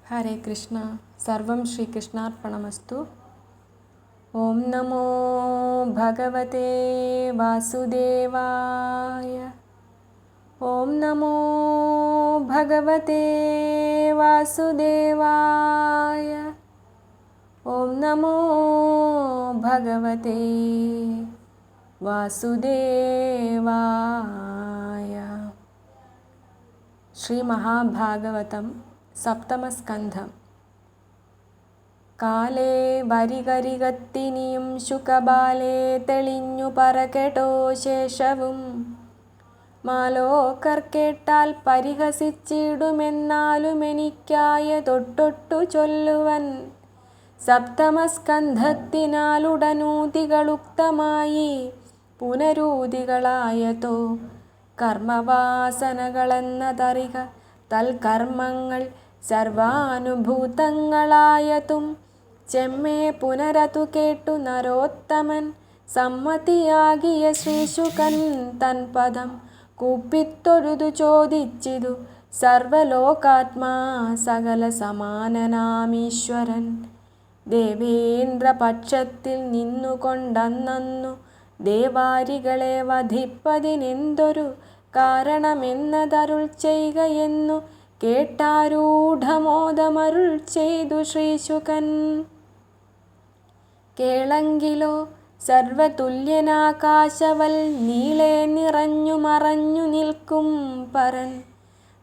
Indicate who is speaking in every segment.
Speaker 1: ഹരേ കൃഷ്ണ. സർവം ശ്രീകൃഷ്ണാർപ്പണമസ്തു. ഓം നമോ ഭഗവതേ വാസുദേവായ. ഓം നമോ ഭഗവതേ വാസുദേവായ. ഓം നമോ ഭഗവതേ വാസുദേവായ. ശ്രീ മഹാഭാഗവതം സപ്തമസ്കന്ധം. കാലേ വരികരികത്തിനിയും ശുകബാലേ തെളിഞ്ഞു പറകെടോ ശേഷവും മാലോകർ കേട്ടാൽ പരിഹസിച്ചിടുമെന്നാലും എനിക്കായ തൊട്ടൊട്ടു ചൊല്ലുവൻ. സപ്തമസ്കന്ധത്തിനാലുടനൂതികളുക്തമായി പുനരൂതികളായതോ കർമ്മവാസനകളെന്നതറിക. തൽക്കർമ്മങ്ങൾ സർവാനുഭൂതങ്ങളായതും ചെമ്മേ പുനരതു കേട്ടു നരോത്തമൻ. സമ്മതിയാകിയ ശ്രീശുകൻ തൻ പദം കൂപ്പിത്തൊഴുതു ചോദിച്ചിതു. സർവലോകാത്മാ സകല സമാനനാമീശ്വരൻ ദേവേന്ദ്രപക്ഷത്തിൽ നിന്നുകൊണ്ടന്നു ദേവാരികളെ വധിപ്പതിനെന്തൊരു കാരണമെന്നതരുൾ ചെയ്കയെന്നു കേട്ടാരൂഢമോദമരുൾ ചെയ്തു ശ്രീശുകൻ. കേളങ്കിലോ സർവതുല്യനാകാശവൽ നീളെ നിറഞ്ഞു മറഞ്ഞു നിൽക്കും പരൻ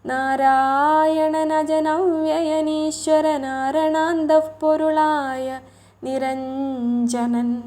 Speaker 1: നാരായണനജനവ്യയനീശ്വരനാരണാന്തഃപൊരുളായ നിരഞ്ജനൻ.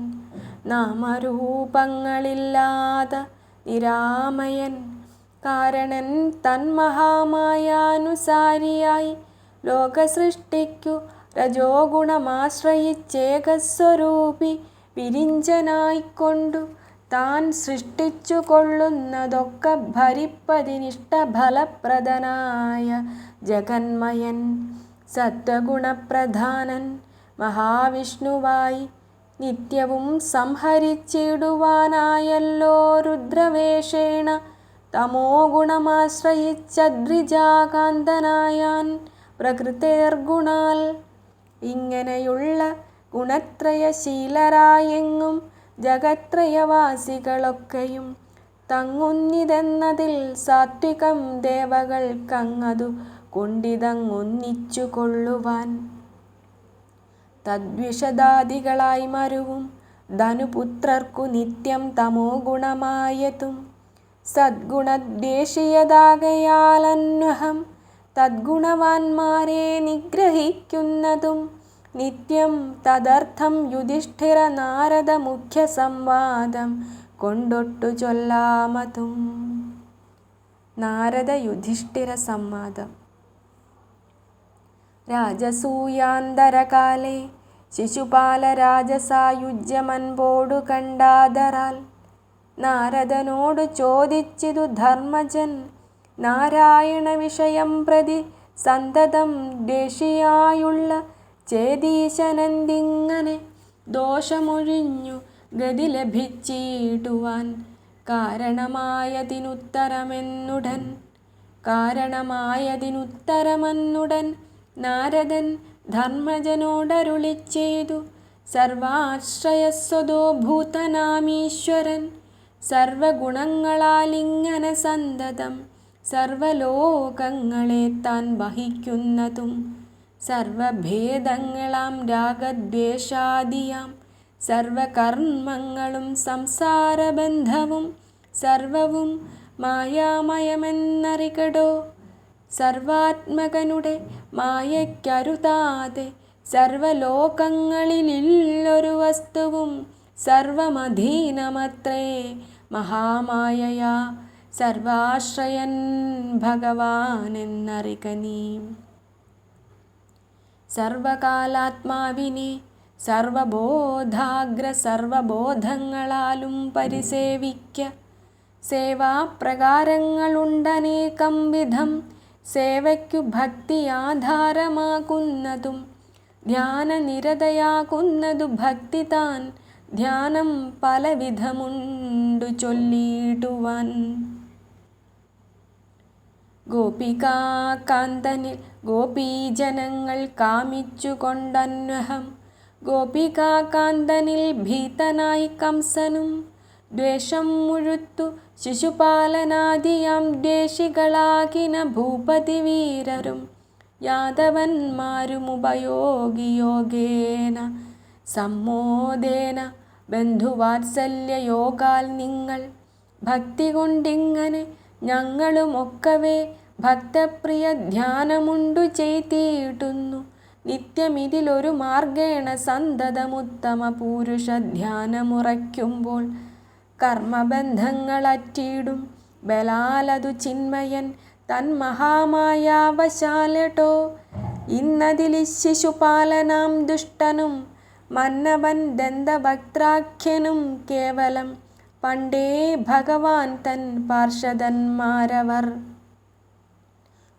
Speaker 1: നാമരൂപങ്ങളില്ലാത നിരാമയൻ കാരണൻ തന്മഹാമായാനുസാരിയായി ലോകസൃഷ്ടിക്കു രജോ ഗുണമാശ്രയിച്ചേകസ്വരൂപി വിരിഞ്ചനായിക്കൊണ്ടു താൻ സൃഷ്ടിച്ചു കൊള്ളുന്നതൊക്കെ ഭരിപ്പതിനിഷ്ടഫലപ്രദനായ ജഗന്മയൻ സത്വഗുണപ്രധാനൻ മഹാവിഷ്ണുവായി നിത്യവും സംഹരിച്ചിടുവാനായല്ലോ രുദ്രവേഷേണ തമോ ഗുണമാശ്രയിച്ചദ്രിജാകാന്തനായാൻ പ്രകൃതേർഗുണാൽ. ഇങ്ങനെയുള്ള ഗുണത്രയശീലരായെങ്ങും ജഗത്രയവാസികളൊക്കെയും തങ്ങുന്നിതെന്നതിൽ സാത്വികം ദേവകൾക്കങ്ങതു കൊണ്ടിതങ്ങൊന്നിച്ചു കൊള്ളുവാൻ. തദ്വിഷദാദികളായി മരുവും ധനുപുത്രർക്കു നിത്യം തമോ ഗുണമായതും സദ്ഗുണദ്വേഷിയതാകയാലന്വഹം തദ്ഗുണവാന്മാരെ നിഗ്രഹിക്കുന്നതും നിത്യം. തദർത്ഥം യുധിഷ്ഠിര നാരദ മുഖ്യ സംവാദം കൊണ്ടൊട്ടു ചൊല്ലാമതും. നാരദ യുധിഷ്ഠിര സംവാദം. രാജസൂയാന്തരകാലേ ശിശുപാലരാജസായുജ്യമൻപോടു കണ്ടാദരാൽ നാരദനോടു ചോദിച്ചിതു ധർമ്മജൻ. നാരായണ വിഷയം പ്രതി സന്തതം ദ്വേഷിയായുള്ള ചേതീശനെന്തിങ്ങനെ ദോഷമൊഴിഞ്ഞു ഗതി ലഭിച്ചിടുവാൻ കാരണമായതിനുത്തരമെന്നുടൻ നാരദൻ ധർമ്മജനോടരുളിച്ചെയ്തു. സർവാശ്രയസ്വതോ ഭൂതനാമീശ്വരൻ സർവഗുണങ്ങളാലിങ്ങനെ സന്തതം സർവലോകങ്ങളെ താൻ വഹിക്കുന്നതും സർവഭേദങ്ങളാം രാഗദ്വേഷാദിയാം സർവകർമ്മങ്ങളും സംസാരബന്ധവും സർവവും മായാമയമെന്നറികടോ. സർവാത്മകനുടെ മായയ്ക്കരുതാതെ സർവലോകങ്ങളിലില്ലൊരു വസ്തുവും സർവമധീനമത്രേ മഹാമായയാ സർവാശ്രയൻ ഭഗവാനെന്നറിക നീ. സർവകാലാത്മാവിനെ സർവബോധാഗ്ര സർവബോധങ്ങളാലും പരിസേവിക്ക. സേവാപ്രകാരങ്ങളുണ്ടനേകം വിധം സേവയ്ക്കു ഭക്തി ആധാരമാകുന്നതും ധ്യാനനിരതയാകുന്നതു ഭക്തി താൻ. ധ്യാനം പലവിധമുണ്ടു ചൊല്ലിടുവാൻ. ഗോപികാകാന്തനിൽ ഗോപീജനങ്ങൾ കാമിച്ചുകൊണ്ടന്വഹം. ഗോപികാകാന്തനിൽ ഭീതനായി കംസനും ദ്വേഷം മുഴുത്തു ശിശുപാലനാദിയാം ദ്വേഷികളാകിന ഭൂപതി വീരരും യാദവന്മാരുമുപയോഗിയോഗേന സമ്മോദേന ബന്ധുവാത്സല്യയോഗാൽ നിങ്ങൾ ഭക്തി കൊണ്ടിങ്ങനെ ഞങ്ങളുമൊക്കവേ ഭക്തപ്രിയ ധ്യാനമുണ്ടു ചെയ്തിടുന്നു. നിത്യമിതിലൊരു മാർഗേണ സന്തതമുത്തമ പുരുഷ ധ്യാനമുറയ്ക്കുമ്പോൾ കർമ്മബന്ധങ്ങളറ്റിയിടും ബലാലതു ചിന്മയൻ തന്മഹാമായാവശാലട്ടോ. ഇന്നതിലി ശിശുപാലനാം ദുഷ്ടനും മന്നവൻ ദന്തവക്ത്രാഖ്യനും കേവലം പണ്ടേ ഭഗവാൻ തൻ പാർഷദന്മാരവർ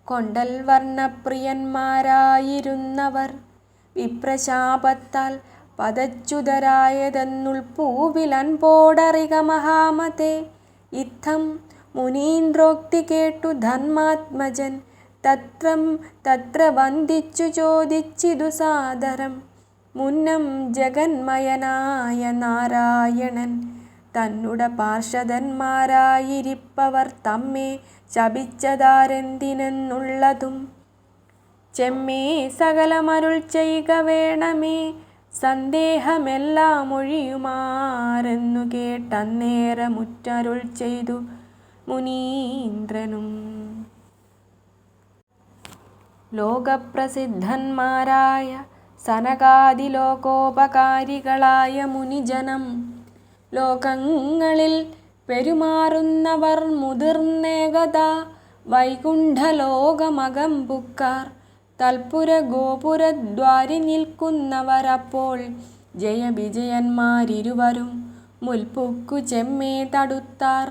Speaker 1: കൊണ്ടൽ വർണ്ണപ്രിയന്മാരായിരുന്നവർ വിപ്രശാപത്താൽ പദച്യുതരായതെന്നുൾപ്പൂവിലൻപോടറിക മഹാമതേ. ഇത്തം മുനീന്ദ്രോക്തി കേട്ടു ധർമാത്മജൻ തത്ര വന്ദിച്ചു ചോദിച്ചിതു സാദരം. മുന്നം ജഗന്മയനായ നാരായണൻ തന്നുട പാർഷദന്മാരായിരിപ്പവർ തമ്മേ ശപിച്ചതാരെന്തിനെന്നുള്ളതും ചെമ്മേ സകലമരുൾ ചെയ്യുക വേണമേ. സന്ദേഹമെല്ലാം ഒഴിയുമാറെന്നു കേട്ടന്നേരമുറ്റരുൾ ചെയ്തു മുനീന്ദ്രനും. ലോകപ്രസിദ്ധന്മാരായ സനകാദിലോകോപകാരികളായ മുനിജനം ലോകങ്ങളിൽ പെരുമാറുന്നവർ മുതിർന്നേകത വൈകുണ്ഠലോകമകം പുക്കാർ തൽപുര ഗോപുരദ്വാരി നിൽക്കുന്നവരപ്പോൾ ജയവിജയന്മാരിരുവരും മുൽപ്പുക്കു ചെമ്മേ തടുത്താർ.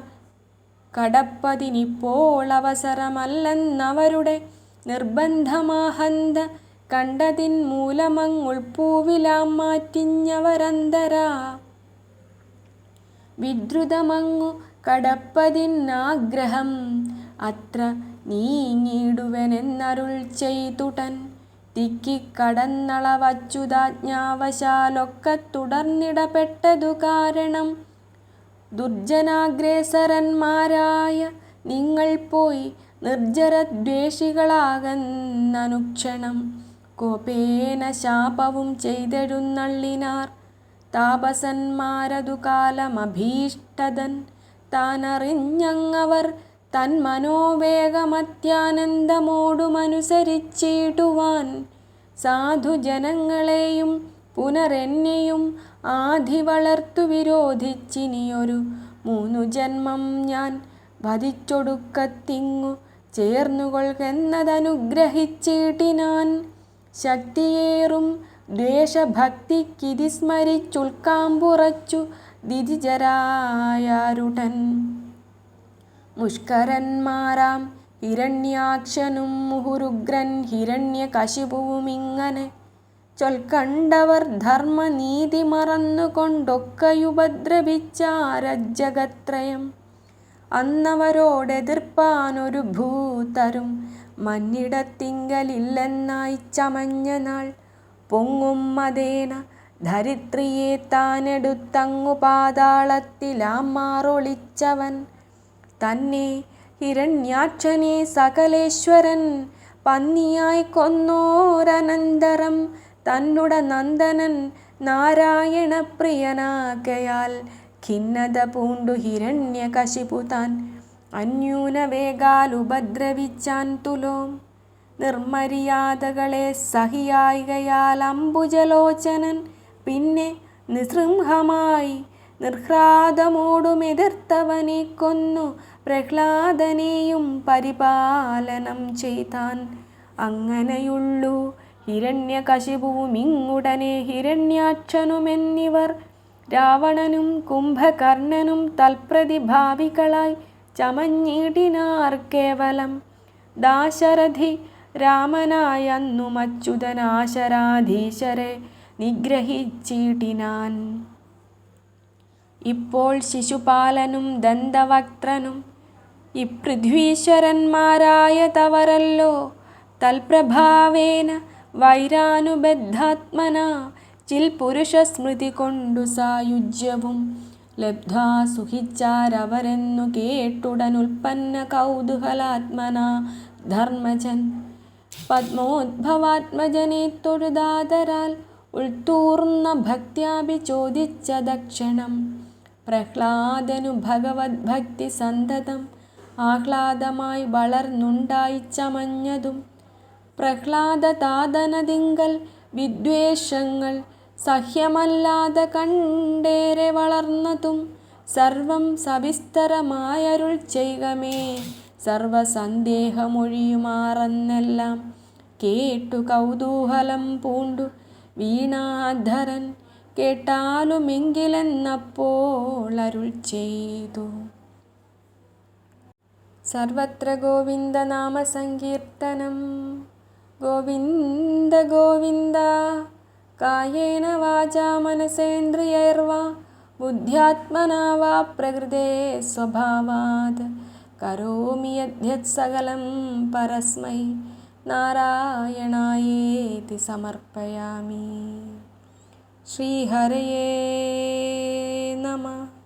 Speaker 1: കടപ്പതിനിപ്പോൾ അവസരമല്ലെന്നവരുടെ നിർബന്ധമാഹന്ത കണ്ടതിൻ മൂലമങ്ങുൾപ്പൂവിലാം മാറ്റിഞ്ഞവരന്തരാ. വിദ്രുതമങ്ങു കടപ്പതിനാഗ്രഹം അത്ര നീങ്ങിടുവനെന്നരുൾ ചെയ്തുടൻ തിക്കിക്കടന്നളവച്യുതാജ്ഞാവശാലൊക്കെ തുടർന്നിടപെട്ടതു കാരണം. ദുർജനാഗ്രേസരന്മാരായ നിങ്ങൾ പോയി നിർജ്ജരദ്വേഷികളാകന്നനുക്ഷണം കോപേന ശാപവും ചെയ്തെഴുന്നള്ളിനാർ. താപസന്മാരതു കാലമഭീഷ്ടതൻ താനറിഞ്ഞങ്ങവർ തന്മനോവേഗമത്യാനന്ദമോടുമനുസരിച്ചിടുവാൻ സാധുജനങ്ങളെയും പുനരെന്നെയും ആധി വളർത്തു വിരോധിച്ചിനിയൊരു 3 ജന്മം ഞാൻ വധിച്ചൊടുക്കത്തിങ്ങു ചേർന്നുകൊള്ളുന്നതനുഗ്രഹിച്ചിട്ടിനാൻ. ശക്തിയേറും ദ്വേഷഭക്തിക്കിതി സ്മരിച്ചുൾക്കാമ്പുറച്ചു ദിതിജരായാരുടൻ. മുഷ്കരന്മാരാം ഹിരണ്യാക്ഷനും മുഹുരുഗ്രൻ ഹിരണ്യകശിപുവുമിങ്ങനെ ചൊൽക്കണ്ടവർ ധർമ്മനീതി മറന്നുകൊണ്ടൊക്കെയുപദ്രവിച്ചാരജഗത്രയം. അന്നവരോടെതിർപ്പാനൊരു ഭൂതരും മന്നിടത്തിങ്കലില്ലെന്നായി ചമഞ്ഞ നാൾ പൊങ്ങും മതേന ധരിത്രിയെ താനെടുത്തങ്ങു പാതാളത്തിലാമാറൊളിച്ചവൻ തന്നെ. ഹിരണ്യാക്ഷനെ സകലേശ്വരൻ പന്നിയായി കൊന്നോരനന്തരം തന്നുട നന്ദനൻ നാരായണപ്രിയനാകയാൽ ഖിന്നത പൂണ്ടു ഹിരണ്യകശിപു താൻ അന്യൂനവേഗാൽ ഉപദ്രവിച്ചാൻ തുലോം. നിർമര്യാദകളെ സഹിയായികയാൽ അംബുജലോചനൻ പിന്നെ നിസൃംഹമായി നിർഹ്ലാദമോടുമെതിർത്തവനെ കൊന്നു പ്രഹ്ലാദനെയും പരിപാലനം ചെയ്താൻ. അങ്ങനെയുള്ളൂ ഹിരണ്യകശിപുവും ഇങ്ങുടനെ ഹിരണ്യാക്ഷനുമെന്നിവർ രാവണനും കുംഭകർണനും തൽപ്രതിഭാവികളായി ചമഞ്ഞിടിനാർ കേവലം. ദാശരഥി രാമനായന്നുമച്യുതനാശരാധീശരെ നിഗ്രഹിച്ചിടിനാൻ. ഇപ്പോൾ ശിശുപാലനും ദന്തവക്ത്രനും പൃഥ്വീശ്വരന്മാരായ തവരല്ലോ തൽപ്രഭാവേന വൈരാനുബദ്ധാത്മന ചിൽപുരുഷസ്മൃതി കൊണ്ടു സായുജ്യവും ലബ്ധ്വാ സുഖിച്ചാരവരെന്നു കേട്ടുടനുൽപ്പന്ന കൗതൂഹലാത്മന ധർമ്മജൻ പത്മോദ്ഭവാത്മജനെ തൊഴുതാതരാൽ ഉൾത്തൂർന്ന ഭക്ത്യാഭി ചോദിച്ച ദക്ഷണം പ്രഹ്ലാദനു ഭഗവത്ഭക്തി സന്തതം ആഹ്ലാദമായി വളർന്നുണ്ടായി ചമഞ്ഞതും പ്രഹ്ലാദതാതനതിങ്കൽ വിദ്വേഷങ്ങൾ സഹ്യമല്ലാതെ കണ്ടേറെ വളർന്നതും സർവം സവിസ്തരമായരുൾ ചെയ്കമേ സർവസന്ദേഹമൊഴിയുമാറന്നെല്ലാം കേട്ടു കൗതൂഹലം പൂണ്ടു വീണാധരൻ കേട്ടാലുമെങ്കിലെന്നപ്പോൾ അരുൾ ചെയ്തു. സർവത്ര ഗോവിന്ദനാമ സങ്കീർത്തനം. ഗോവിന്ദ ഗോവിന്ദ. കായേന വാചാ മനസേന്ദ്രിയൈർവാ ബുദ്ധ്യാത്മനാ വാ പ്രകൃതേ സ്വഭാവാത് കരോമി യദ്യത് സകലം പരസ്മൈ നാരായണായേതി സമർപ്പയാമി. ശ്രീഹരയേ നമഃ.